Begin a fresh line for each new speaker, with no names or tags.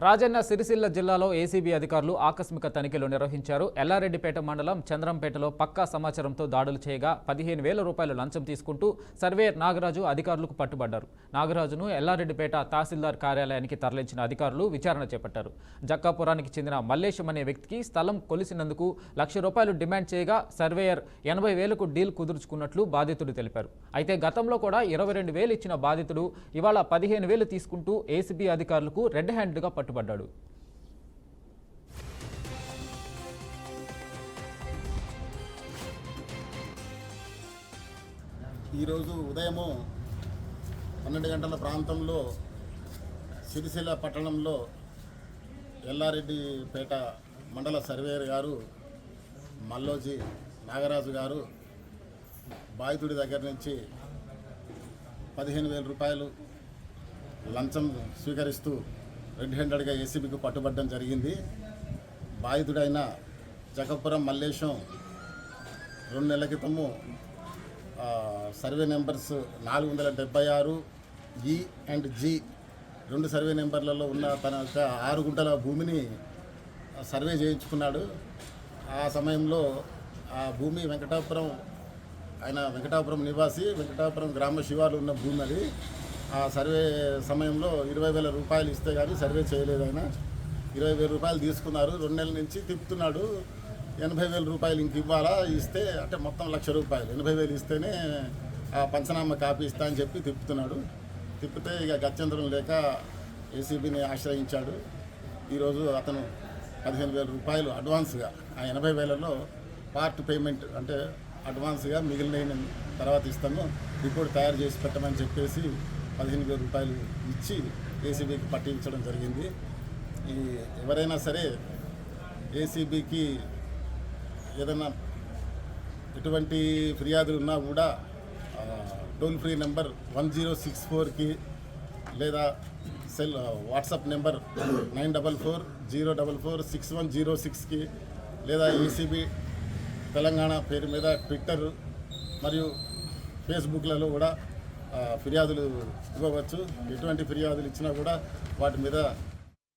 రాజన్న సిరిసిల్ల జిల్లాలో ఏసీబీ అధికారులు ఆకస్మిక తనిఖీలు నిర్వహించారు. ఎల్లారెడ్డిపేట మండలం చంద్రంపేటలో పక్కా సమాచారంతో దాడులు చేయగా 15,000 రూపాయలు లంచం తీసుకుంటూ సర్వేయర్ నాగరాజు అధికారులకు పట్టుబడ్డారు. నాగరాజును ఎల్లారెడ్డిపేట తహసీల్దార్ కార్యాలయానికి తరలించిన అధికారులు విచారణ చేపట్టారు. జక్కాపురానికి చెందిన మల్లేశం అనే వ్యక్తికి స్థలం కొలిసినందుకు ₹1,00,000 డిమాండ్ చేయగా సర్వేయర్ 80,000కు డీల్ కుదుర్చుకున్నట్లు బాధితుడు తెలిపారు. అయితే గతంలో కూడా 22,000 ఇచ్చిన బాధితుడు ఇవాళ 15,000 తీసుకుంటూ ఏసీబీ అధికారులకు రెడ్ హ్యాండ్గా పట్టుబడ్డాడు.
ఈరోజు ఉదయము 12 గంటల ప్రాంతంలో సిరిసిల్ల పట్టణంలో ఎల్లారెడ్డిపేట మండల సర్వేయర్ గారు మల్లోజీ నాగరాజు గారు బాధితుడి దగ్గర నుంచి 15,000 రూపాయలు లంచం స్వీకరిస్తూ రెడ్ హ్యాండెడ్గా ఏసీబీకి పట్టుబట్టడం జరిగింది. బాధితుడైన జక్కాపురం మల్లేశం 2 నెలల క్రితము survey numbers 476 E and G 2 survey నెంబర్లలో ఉన్న తన యొక్క 6 గుంటల భూమిని సర్వే చేయించుకున్నాడు. ఆ సమయంలో ఆ భూమి వెంకటాపురం నివాసి, వెంకటాపురం గ్రామ శివారు ఉన్న భూమి అది. ఆ సర్వే సమయంలో 20,000 రూపాయలు ఇస్తే కానీ సర్వే చేయలేదు. ఆయన 20,000 రూపాయలు తీసుకున్నారు. 2 నెలల నుంచి తిప్పుతున్నాడు. 80,000 రూపాయలు ఇంక ఇవ్వాలా, ఇస్తే అంటే మొత్తం ₹1,00,000 80,000 ఇస్తేనే ఆ పంచనామా కాపీ ఇస్తా అని చెప్పి తిప్పుతున్నాడు. తిప్పితే ఇక గత్యంతరం లేక ఏసీబీని ఆశ్రయించాడు. ఈరోజు అతను 15,000 రూపాయలు అడ్వాన్స్గా, ఆ 80,000లో పార్ట్ పేమెంట్ అంటే అడ్వాన్స్గా మిగిలిన తర్వాత ఇస్తాను, రిపోర్ట్ తయారు చేసి పెట్టమని చెప్పేసి 15,000 రూపాయలు ఇచ్చి ఏసీబీకి పట్టించడం జరిగింది. ఎవరైనా సరే ఏసీబీకి ఏదైనా ఎటువంటి ఫిర్యాదులు ఉన్నా కూడా టోల్ ఫ్రీ నెంబర్ 1064కి లేదా వాట్సాప్ నెంబర్ 9440446106కి లేదా ఏసీబీ తెలంగాణ పేరు మీద ట్విట్టర్ మరియు ఫేస్బుక్లలో కూడా ఫిర్యాదులు ఇవ్వవచ్చు. ఎటువంటి ఫిర్యాదులు ఇచ్చినా కూడా వాటి మీద